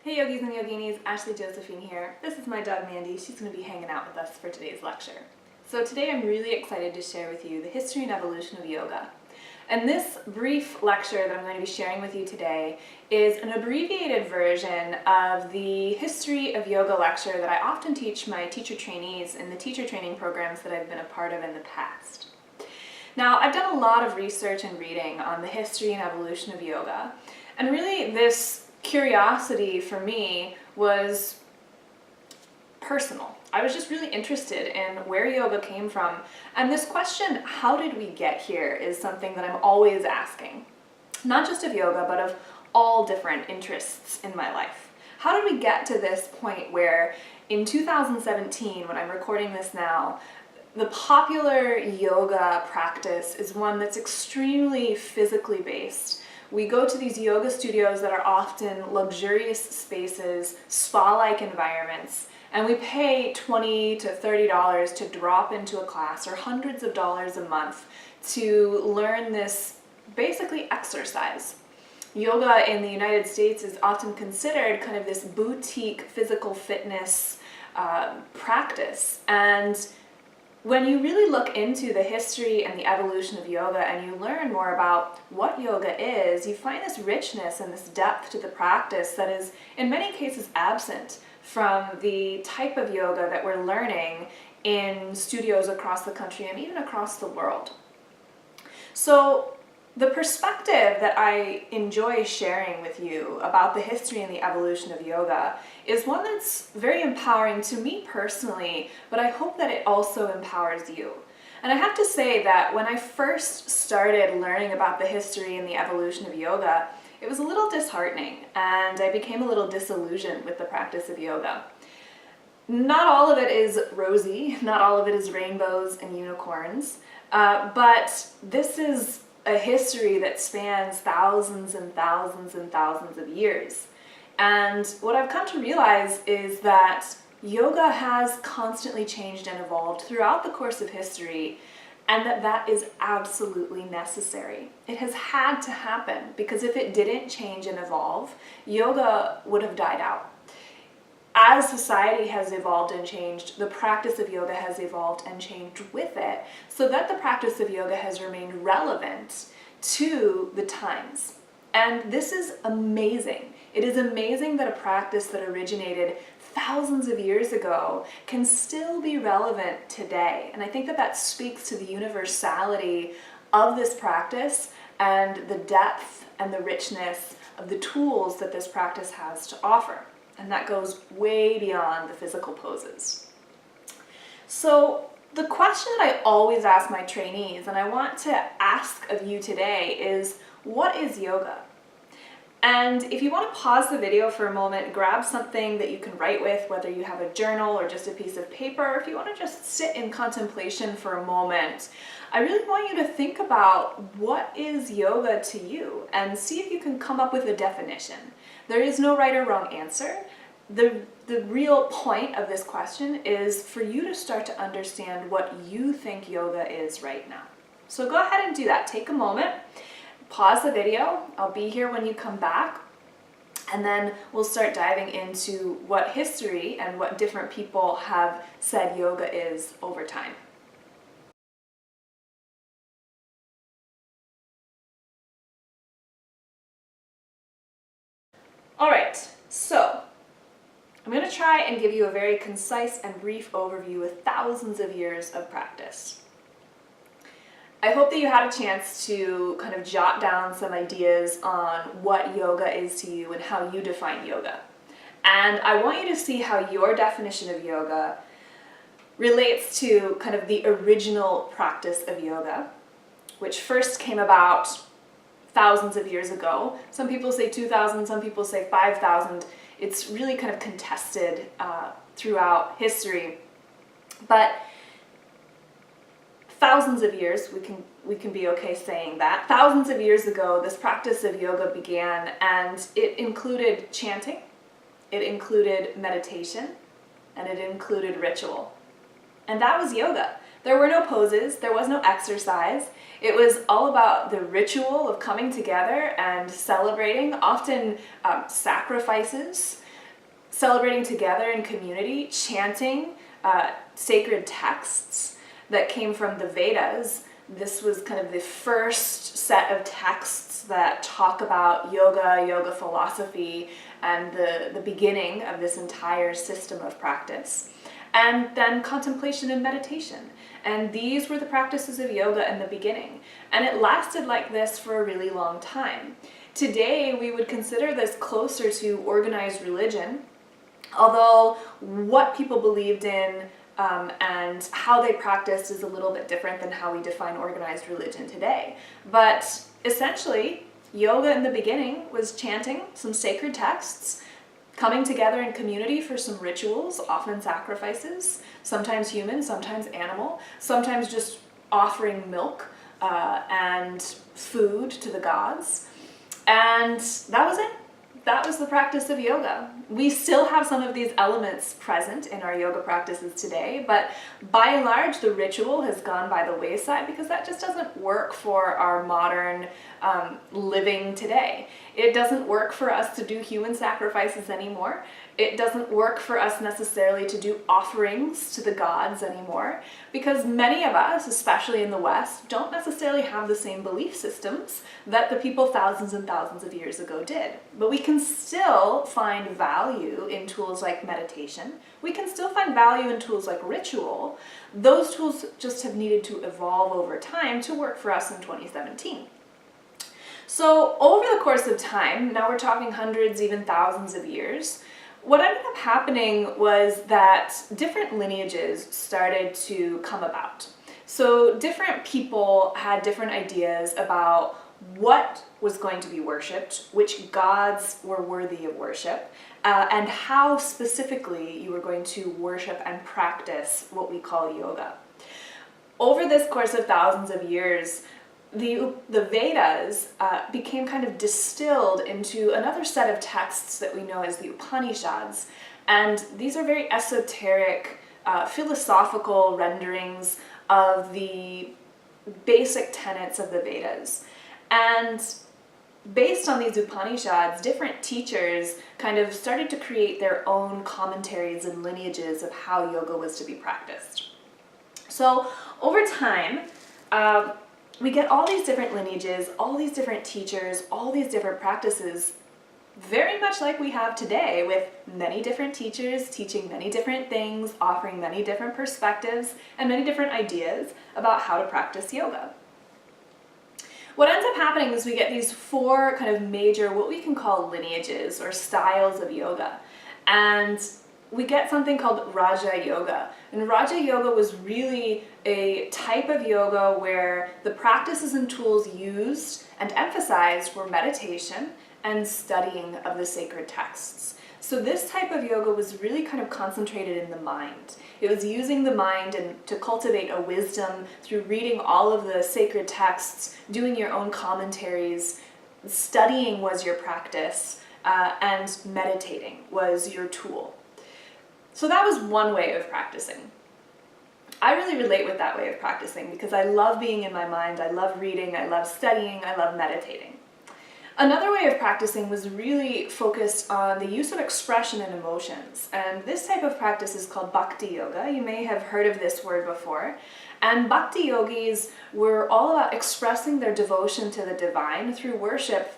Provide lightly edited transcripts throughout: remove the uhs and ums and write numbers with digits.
Hey yogis and yoginis, Ashley Josephine here. This is my dog Mandy. She's going to be hanging out with us for today's lecture. So today I'm really excited to share with you the history and evolution of yoga. And this brief lecture that I'm going to be sharing with you today is an abbreviated version of the history of yoga lecture that I often teach my teacher trainees in the teacher training programs that I've been a part of in the past. Now, I've done a lot of research and reading on the history and evolution of yoga, and really this curiosity for me was personal. I was just really interested in where yoga came from, and this question, how did we get here, is something that I'm always asking. Not just of yoga, but of all different interests in my life. How did we get to this point where in 2017, when I'm recording this now, the popular yoga practice is one that's extremely physically based. We go to these yoga studios that are often luxurious spaces, spa-like environments, and we pay $20 to $30 to drop into a class, or hundreds of dollars a month, to learn this basically exercise. Yoga in the United States is often considered kind of this boutique physical fitness practice, and when you really look into the history and the evolution of yoga and you learn more about what yoga is, you find this richness and this depth to the practice that is in many cases absent from the type of yoga that we're learning in studios across the country and even across the world. So the perspective that I enjoy sharing with you about the history and the evolution of yoga is one that's very empowering to me personally, but I hope that it also empowers you. And I have to say that when I first started learning about the history and the evolution of yoga, it was a little disheartening, and I became a little disillusioned with the practice of yoga. Not all of it is rosy, not all of it is rainbows and unicorns, but this is a history that spans thousands and thousands and thousands of years. And what I've come to realize is that yoga has constantly changed and evolved throughout the course of history, and that is absolutely necessary. It has had to happen, because if it didn't change and evolve, yoga would have died out. As society has evolved and changed, the practice of yoga has evolved and changed with it, so that the practice of yoga has remained relevant to the times. And this is amazing. It is amazing that a practice that originated thousands of years ago can still be relevant today. And I think that speaks to the universality of this practice and the depth and the richness of the tools that this practice has to offer. And that goes way beyond the physical poses. So the question that I always ask my trainees, and I want to ask of you today, is what is yoga? And if you want to pause the video for a moment, grab something that you can write with, whether you have a journal or just a piece of paper, or if you want to just sit in contemplation for a moment, I really want you to think about what is yoga to you and see if you can come up with a definition. There is no right or wrong answer. The real point of this question is for you to start to understand what you think yoga is right now. So go ahead and do that. Take a moment, pause the video. I'll be here when you come back, and then we'll start diving into what history and what different people have said yoga is over time. All right, so I'm going to try and give you a very concise and brief overview with thousands of years of practice. I hope that you had a chance to kind of jot down some ideas on what yoga is to you and how you define yoga. And I want you to see how your definition of yoga relates to kind of the original practice of yoga, which first came about thousands of years ago. Some people say 2,000, some people say 5,000. It's really kind of contested throughout history. But thousands of years, we can be okay saying that. Thousands of years ago, this practice of yoga began, and it included chanting, it included meditation, and it included ritual. And that was yoga. There were no poses, there was no exercise. It was all about the ritual of coming together and celebrating, often sacrifices, celebrating together in community, chanting sacred texts that came from the Vedas. This was kind of the first set of texts that talk about yoga philosophy, and the beginning of this entire system of practice. And then contemplation and meditation. And these were the practices of yoga in the beginning. And it lasted like this for a really long time. Today, we would consider this closer to organized religion, although what people believed in and how they practiced is a little bit different than how we define organized religion today. But essentially, yoga in the beginning was chanting some sacred texts, coming together in community for some rituals, often sacrifices, sometimes human, sometimes animal, sometimes just offering milk and food to the gods. And that was it. That was the practice of yoga. We still have some of these elements present in our yoga practices today, but by and large, the ritual has gone by the wayside because that just doesn't work for our modern living today. It doesn't work for us to do human sacrifices anymore. It doesn't work for us necessarily to do offerings to the gods anymore, because many of us, especially in the West, don't necessarily have the same belief systems that the people thousands and thousands of years ago did. But we can still find value in tools like meditation. We can still find value in tools like ritual. Those tools just have needed to evolve over time to work for us in 2017. So over the course of time, now we're talking hundreds, even thousands of years, what ended up happening was that different lineages started to come about. So different people had different ideas about what was going to be worshipped, which gods were worthy of worship, and how specifically you were going to worship and practice what we call yoga. Over this course of thousands of years, the Vedas became kind of distilled into another set of texts that we know as the Upanishads. And these are very esoteric, philosophical renderings of the basic tenets of the Vedas. And based on these Upanishads, different teachers kind of started to create their own commentaries and lineages of how yoga was to be practiced. So over time, we get all these different lineages, all these different teachers, all these different practices, very much like we have today, with many different teachers teaching many different things, offering many different perspectives and many different ideas about how to practice yoga. What ends up happening is we get these four kind of major, what we can call lineages or styles of yoga. And we get something called Raja Yoga. And Raja Yoga was really a type of yoga where the practices and tools used and emphasized were meditation and studying of the sacred texts. So this type of yoga was really kind of concentrated in the mind. It was using the mind and to cultivate a wisdom through reading all of the sacred texts, doing your own commentaries. Studying was your practice, and meditating was your tool. So that was one way of practicing. I really relate with that way of practicing because I love being in my mind, I love reading, I love studying, I love meditating. Another way of practicing was really focused on the use of expression and emotions. And this type of practice is called Bhakti Yoga. You may have heard of this word before. And Bhakti yogis were all about expressing their devotion to the divine through worship.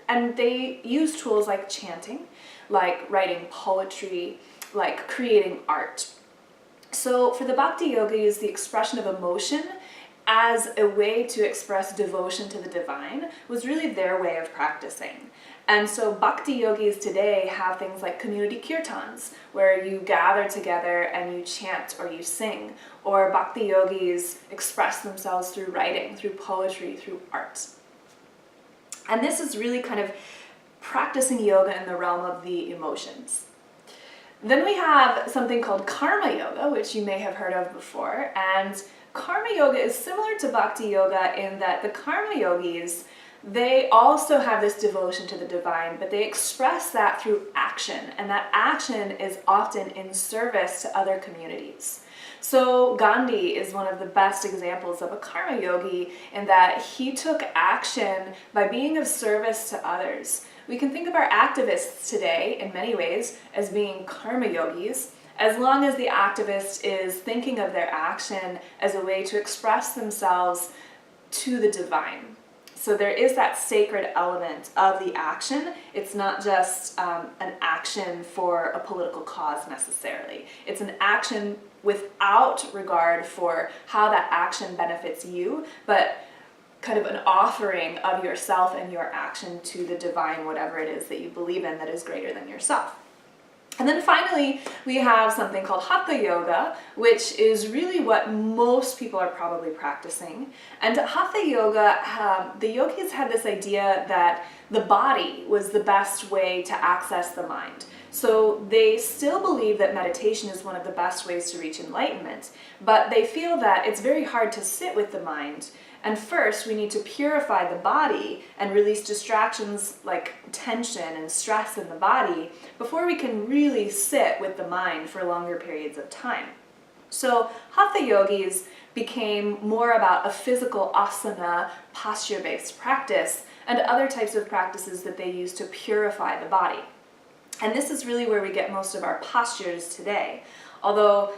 And they used tools like chanting, like writing poetry, like creating art. So for the Bhakti yogis, the expression of emotion as a way to express devotion to the divine was really their way of practicing. And so Bhakti yogis today have things like community kirtans, where you gather together and you chant or you sing, or Bhakti yogis express themselves through writing, through poetry, through art. And this is really kind of practicing yoga in the realm of the emotions. Then we have something called Karma Yoga, which you may have heard of before, and Karma Yoga is similar to Bhakti Yoga in that the Karma Yogis, they also have this devotion to the divine, but they express that through action, and that action is often in service to other communities. So Gandhi is one of the best examples of a Karma Yogi in that he took action by being of service to others, we can think of our activists today, in many ways, as being karma yogis, as long as the activist is thinking of their action as a way to express themselves to the divine. So there is that sacred element of the action. It's not just an action for a political cause necessarily. It's an action without regard for how that action benefits you, but kind of an offering of yourself and your action to the divine, whatever it is that you believe in that is greater than yourself. And then finally, we have something called Hatha Yoga, which is really what most people are probably practicing. And Hatha Yoga, the yogis had this idea that the body was the best way to access the mind. So they still believe that meditation is one of the best ways to reach enlightenment, but they feel that it's very hard to sit with the mind. And first, we need to purify the body and release distractions like tension and stress in the body before we can really sit with the mind for longer periods of time. So Hatha yogis became more about a physical asana, posture-based practice, and other types of practices that they use to purify the body. And this is really where we get most of our postures today. Although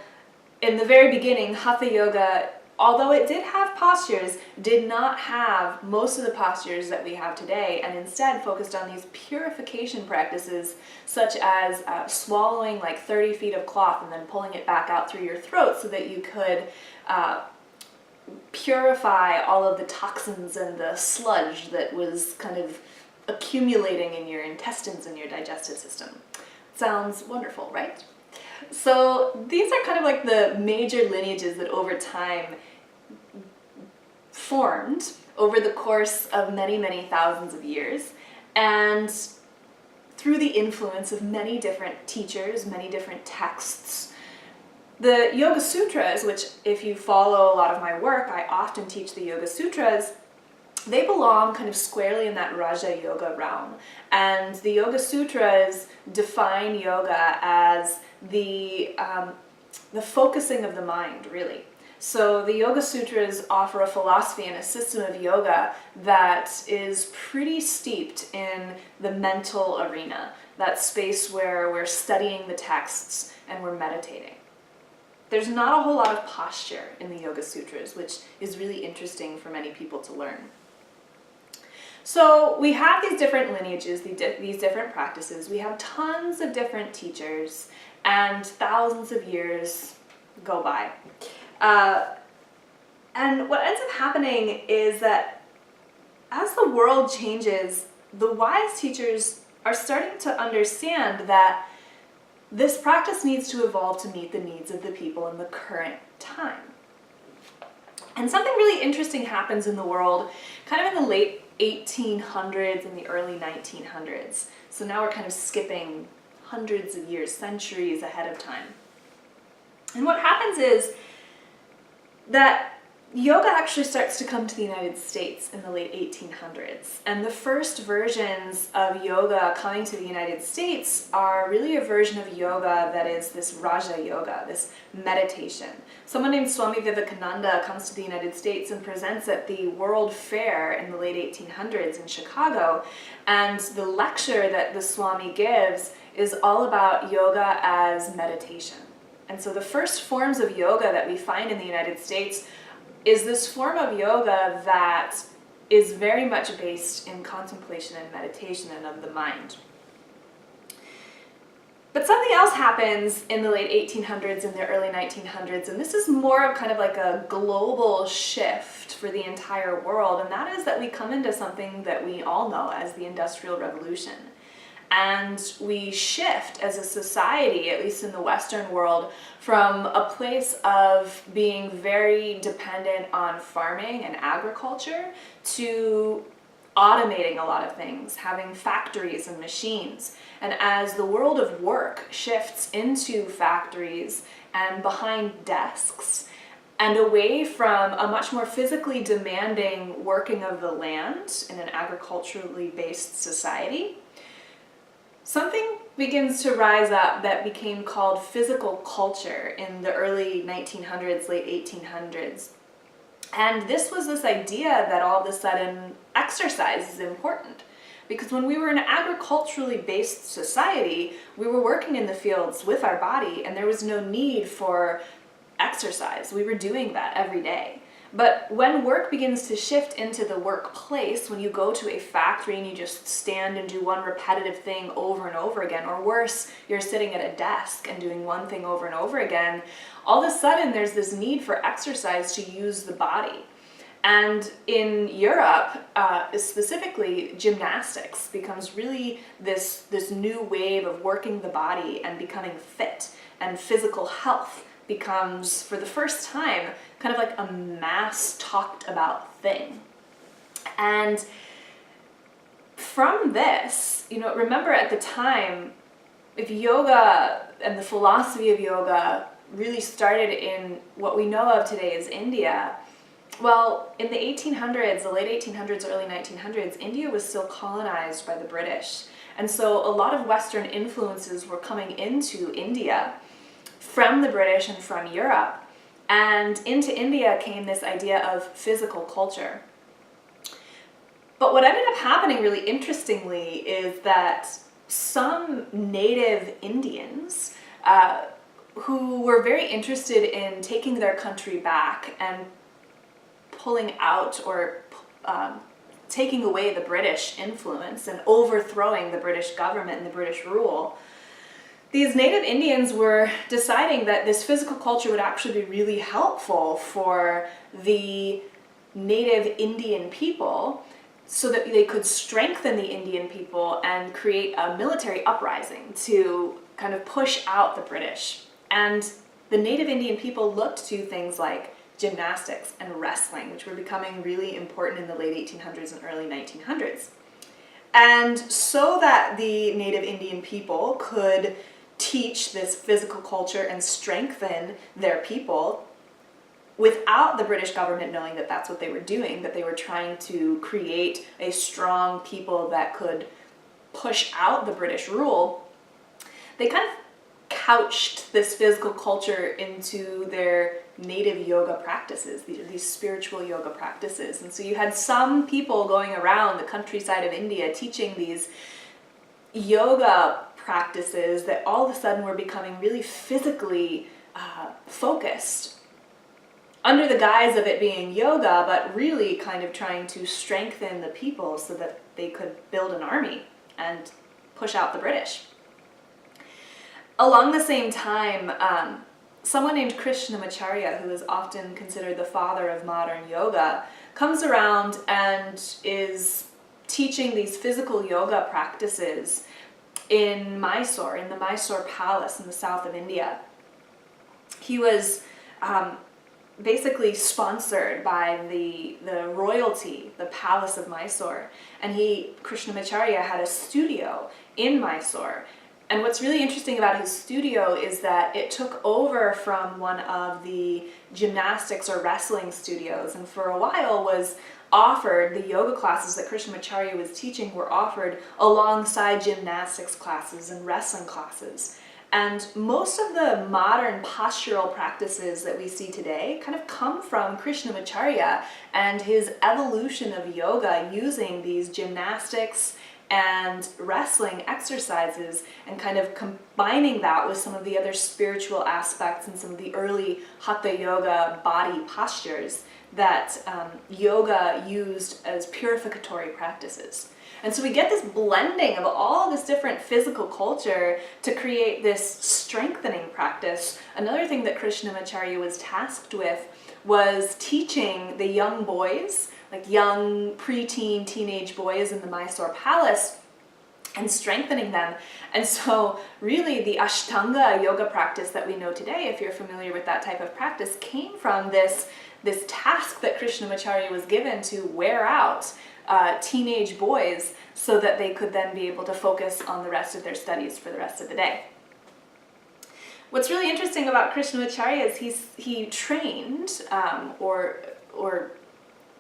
in the very beginning, Hatha Yoga, although it did have postures, did not have most of the postures that we have today, and instead focused on these purification practices such as swallowing like 30 feet of cloth and then pulling it back out through your throat so that you could purify all of the toxins and the sludge that was kind of accumulating in your intestines and your digestive system. Sounds wonderful, right? So these are kind of like the major lineages that over time formed over the course of many, many thousands of years, and through the influence of many different teachers, many different texts. The Yoga Sutras, which if you follow a lot of my work, I often teach the Yoga Sutras, they belong kind of squarely in that Raja Yoga realm. And the Yoga Sutras define yoga as the focusing of the mind, really. So the Yoga Sutras offer a philosophy and a system of yoga that is pretty steeped in the mental arena, that space where we're studying the texts and we're meditating. There's not a whole lot of posture in the Yoga Sutras, which is really interesting for many people to learn. So we have these different lineages, these different practices. We have tons of different teachers, and thousands of years go by. And what ends up happening is that as the world changes, the wise teachers are starting to understand that this practice needs to evolve to meet the needs of the people in the current time. And something really interesting happens in the world kind of in the late 1800s and the early 1900s. So now we're kind of skipping hundreds of years, centuries ahead of time. And what happens is that yoga actually starts to come to the United States in the late 1800s. And the first versions of yoga coming to the United States are really a version of yoga that is this Raja Yoga, this meditation. Someone named Swami Vivekananda comes to the United States and presents at the World Fair in the late 1800s in Chicago. And the lecture that the Swami gives is all about yoga as meditation. And so the first forms of yoga that we find in the United States is this form of yoga that is very much based in contemplation and meditation and of the mind. But something else happens in the late 1800s and the early 1900s, and this is more of kind of like a global shift for the entire world, and that is that we come into something that we all know as the Industrial Revolution. And we shift as a society, at least in the Western world, from a place of being very dependent on farming and agriculture to automating a lot of things, having factories and machines. And as the world of work shifts into factories and behind desks, and away from a much more physically demanding working of the land in an agriculturally based society, something begins to rise up that became called physical culture in the early 1900s, late 1800s. And this was this idea that all of a sudden exercise is important, Because when we were an agriculturally based society, we were working in the fields with our body, and there was no need for exercise. We were doing that every day. But when work begins to shift into the workplace, when you go to a factory and you just stand and do one repetitive thing over and over again, or worse, you're sitting at a desk and doing one thing over and over again, all of a sudden there's this need for exercise to use the body. And in Europe, specifically, gymnastics becomes really this new wave of working the body and becoming fit, and physical health becomes, for the first time, kind of like a mass talked about thing. And from this, remember at the time, if yoga and the philosophy of yoga really started in what we know of today as India, well, in the 1800s, the late 1800s, early 1900s, India was still colonized by the British. And so a lot of Western influences were coming into India from the British and from Europe. And into India came this idea of physical culture. But what ended up happening really interestingly is that some native Indians who were very interested in taking their country back and pulling out or taking away the British influence and overthrowing the British government and the British rule, these native Indians were deciding that this physical culture would actually be really helpful for the native Indian people so that they could strengthen the Indian people and create a military uprising to kind of push out the British. And the native Indian people looked to things like gymnastics and wrestling, which were becoming really important in the late 1800s and early 1900s. And so that the native Indian people could teach this physical culture and strengthen their people without the British government knowing that that's what they were doing, that they were trying to create a strong people that could push out the British rule, they kind of couched this physical culture into their native yoga practices, these spiritual yoga practices. And so you had some people going around the countryside of India teaching these yoga practices that all of a sudden were becoming really physically focused under the guise of it being yoga, but really kind of trying to strengthen the people so that they could build an army and push out the British. Along the same time, someone named Krishnamacharya, who is often considered the father of modern yoga, comes around and is teaching these physical yoga practices in Mysore, in the Mysore Palace in the south of India. He was basically sponsored by the royalty, the Palace of Mysore, and Krishnamacharya had a studio in Mysore. And what's really interesting about his studio is that it took over from one of the gymnastics or wrestling studios, and for a while was offered, the yoga classes that Krishnamacharya was teaching were offered alongside gymnastics classes and wrestling classes. And most of the modern postural practices that we see today kind of come from Krishnamacharya and his evolution of yoga using these gymnastics and wrestling exercises and kind of combining that with some of the other spiritual aspects and some of the early Hatha Yoga body postures that yoga used as purificatory practices. And so we get this blending of all this different physical culture to create this strengthening practice. Another thing that Krishnamacharya was tasked with was teaching the young boys, like young preteen, teenage boys in the Mysore Palace, and strengthening them. And so really the Ashtanga yoga practice that we know today, if you're familiar with that type of practice, came from this task that Krishnamacharya was given to wear out teenage boys so that they could then be able to focus on the rest of their studies for the rest of the day. What's really interesting about Krishnamacharya is he trained or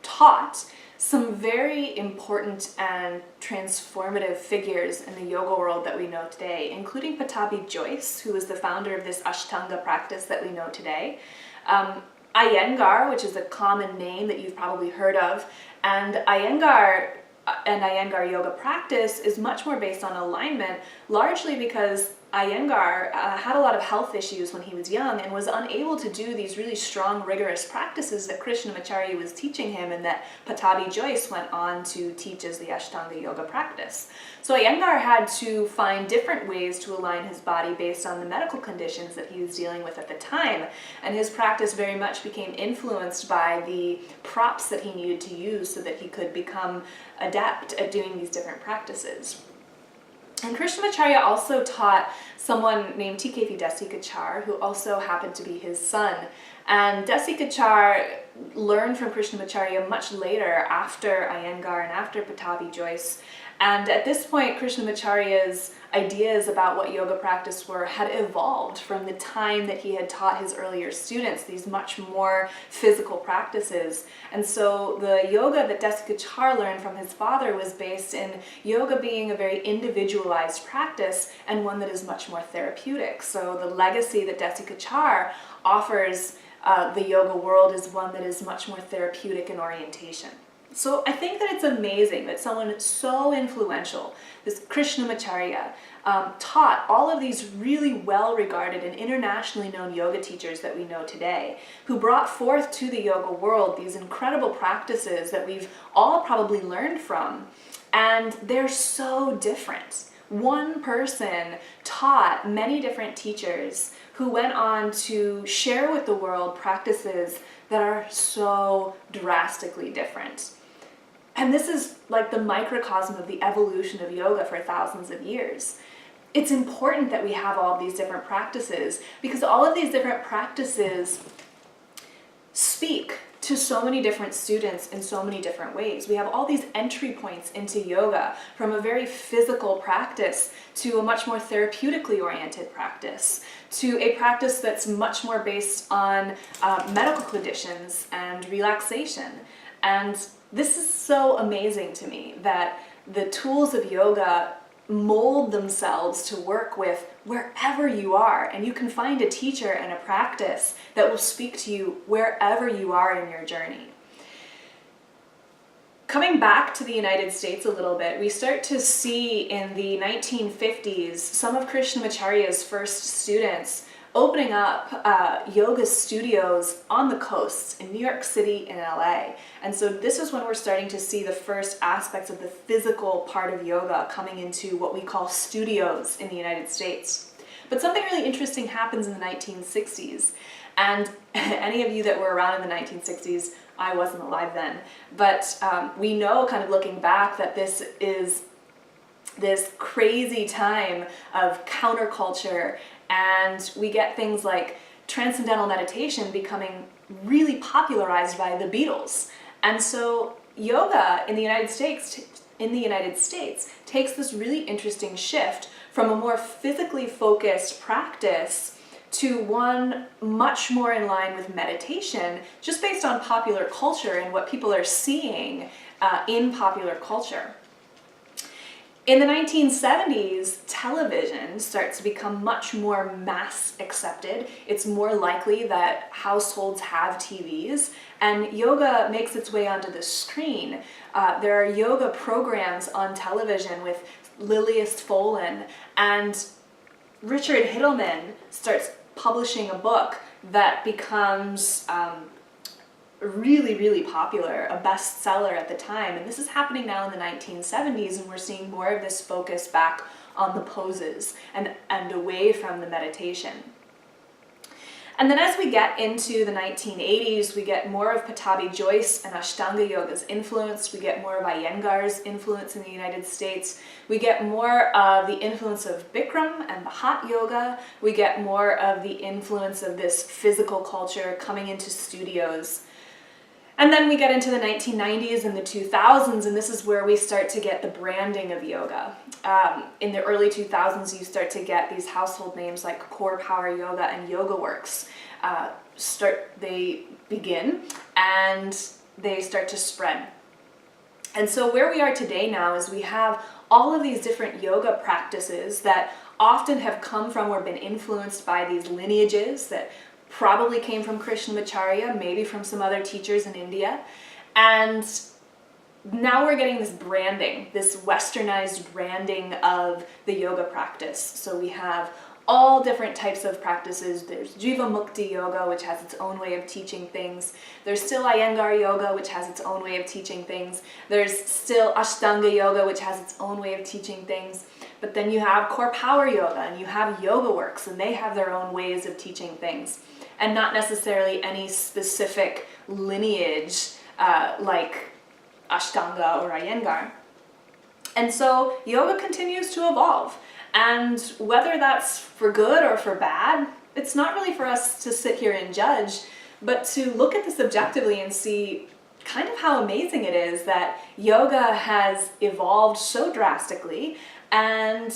taught some very important and transformative figures in the yoga world that we know today, including Pattabhi Jois, who was the founder of this Ashtanga practice that we know today, Iyengar, which is a common name that you've probably heard of, and Iyengar and Iyengar yoga practice is much more based on alignment, largely because Iyengar had a lot of health issues when he was young and was unable to do these really strong, rigorous practices that Krishnamacharya was teaching him and that Pattabhi Jois went on to teach as the Ashtanga yoga practice. So Iyengar had to find different ways to align his body based on the medical conditions that he was dealing with at the time, and his practice very much became influenced by the props that he needed to use so that he could become adept at doing these different practices. And Krishnamacharya also taught someone named T.K.V. Desikachar, who also happened to be his son. And Desikachar learned from Krishnamacharya much later, after Iyengar and after Pattabhi Jois. And at this point, Krishnamacharya's ideas about what yoga practice were had evolved from the time that he had taught his earlier students these much more physical practices. And so the yoga that Desikachar learned from his father was based in yoga being a very individualized practice and one that is much more therapeutic. So the legacy that Desikachar offers the yoga world is one that is much more therapeutic in orientation. So I think that it's amazing that someone so influential, this Krishnamacharya, taught all of these really well-regarded and internationally known yoga teachers that we know today, who brought forth to the yoga world these incredible practices that we've all probably learned from, and they're so different. One person taught many different teachers who went on to share with the world practices that are so drastically different. And this is like the microcosm of the evolution of yoga for thousands of years. It's important that we have all of these different practices because all of these different practices speak to so many different students in so many different ways. We have all these entry points into yoga, from a very physical practice to a much more therapeutically oriented practice, to a practice that's much more based on medical conditions and relaxation. And this is so amazing to me that the tools of yoga mold themselves to work with wherever you are, and you can find a teacher and a practice that will speak to you wherever you are in your journey. Coming back to the United States a little bit, we start to see in the 1950s some of Krishnamacharya's first students opening up yoga studios on the coast in New York City and LA. And so this is when we're starting to see the first aspects of the physical part of yoga coming into what we call studios in the United States. But something really interesting happens in the 1960s. And any of you that were around in the 1960s, I wasn't alive then, but we know, kind of looking back, that this is this crazy time of counterculture, and we get things like transcendental meditation becoming really popularized by the Beatles. And so yoga in the United States takes this really interesting shift from a more physically focused practice to one much more in line with meditation, just based on popular culture and what people are seeing in popular culture. In the 1970s, television starts to become much more mass accepted. It's more likely that households have TVs, and yoga makes its way onto the screen. There are yoga programs on television with Lilias Folan, and Richard Hittleman starts publishing a book that becomes really, really popular, a bestseller at the time. And this is happening now in the 1970s, and we're seeing more of this focus back on the poses and away from the meditation. And then as we get into the 1980s, we get more of Pattabhi Jois and Ashtanga Yoga's influence. We get more of Iyengar's influence in the United States. We get more of the influence of Bikram and the Hatha Yoga. We get more of the influence of this physical culture coming into studios. And then we get into the 1990s and the 2000s, and this is where we start to get the branding of yoga. In the early 2000s, you start to get these household names like Core Power Yoga and YogaWorks. They begin, and they start to spread. And so where we are today now is we have all of these different yoga practices that often have come from or been influenced by these lineages that probably came from Krishnamacharya, maybe from some other teachers in India. And now we're getting this branding, this westernized branding of the yoga practice. So we have all different types of practices. There's Jivamukti Yoga, which has its own way of teaching things. There's still Iyengar Yoga, which has its own way of teaching things. There's still Ashtanga Yoga, which has its own way of teaching things. But then you have Core Power Yoga, and you have Yoga Works, and they have their own ways of teaching things. And not necessarily any specific lineage like Ashtanga or Iyengar. And so yoga continues to evolve. And whether that's for good or for bad, it's not really for us to sit here and judge, but to look at this objectively and see kind of how amazing it is that yoga has evolved so drastically and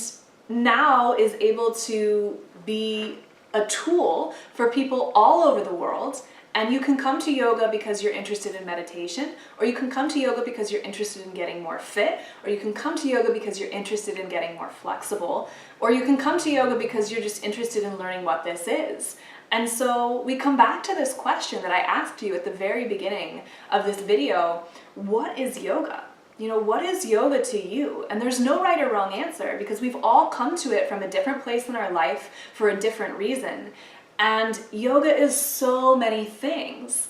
now is able to be a tool for people all over the world. And you can come to yoga because you're interested in meditation, or you can come to yoga because you're interested in getting more fit, or you can come to yoga because you're interested in getting more flexible, or you can come to yoga because you're just interested in learning what this is. And so we come back to this question that I asked you at the very beginning of this video: what is yoga? You know, what is yoga to you? And there's no right or wrong answer, because we've all come to it from a different place in our life for a different reason. And yoga is so many things.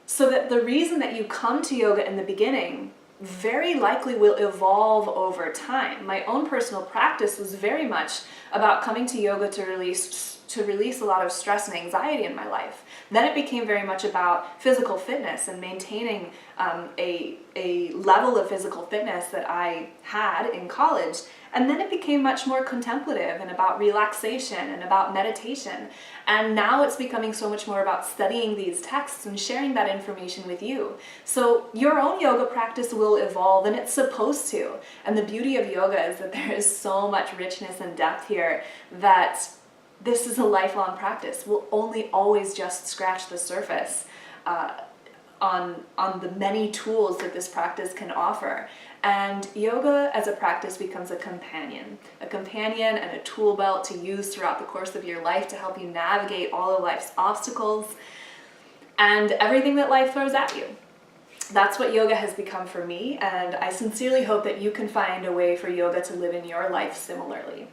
So that the reason that you come to yoga in the beginning very likely will evolve over time. My own personal practice was very much about coming to yoga to release a lot of stress and anxiety in my life. Then it became very much about physical fitness and maintaining a level of physical fitness that I had in college. And then it became much more contemplative and about relaxation and about meditation. And now it's becoming so much more about studying these texts and sharing that information with you. So your own yoga practice will evolve, and it's supposed to. And the beauty of yoga is that there is so much richness and depth here that this is a lifelong practice. We'll only always just scratch the surface on the many tools that this practice can offer. And yoga as a practice becomes a companion and a tool belt to use throughout the course of your life to help you navigate all of life's obstacles and everything that life throws at you. That's what yoga has become for me, and I sincerely hope that you can find a way for yoga to live in your life similarly.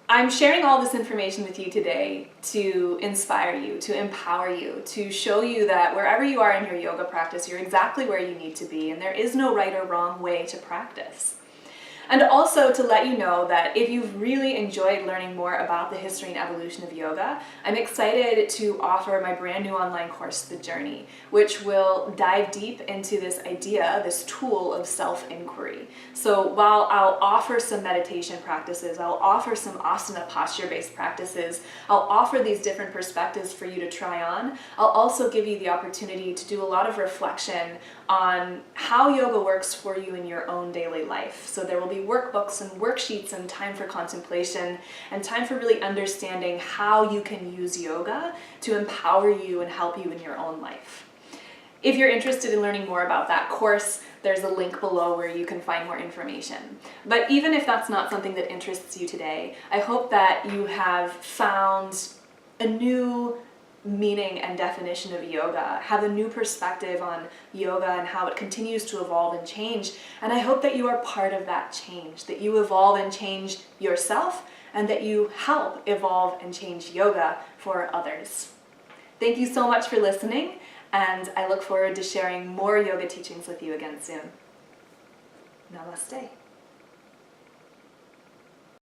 I'm sharing all this information with you today to inspire you, to empower you, to show you that wherever you are in your yoga practice, you're exactly where you need to be, and there is no right or wrong way to practice. And also to let you know that if you've really enjoyed learning more about the history and evolution of yoga, I'm excited to offer my brand new online course, The Journey, which will dive deep into this idea, this tool of self-inquiry. So while I'll offer some meditation practices, I'll offer some asana posture-based practices, I'll offer these different perspectives for you to try on, I'll also give you the opportunity to do a lot of reflection on how yoga works for you in your own daily life. So there will be workbooks and worksheets and time for contemplation and time for really understanding how you can use yoga to empower you and help you in your own life. If you're interested in learning more about that course, there's a link below where you can find more information. But even if that's not something that interests you today, I hope that you have found a new meaning and definition of yoga, have a new perspective on yoga and how it continues to evolve and change. And I hope that you are part of that change, that you evolve and change yourself, and that you help evolve and change yoga for others. Thank you so much for listening, and I look forward to sharing more yoga teachings with you again soon. Namaste.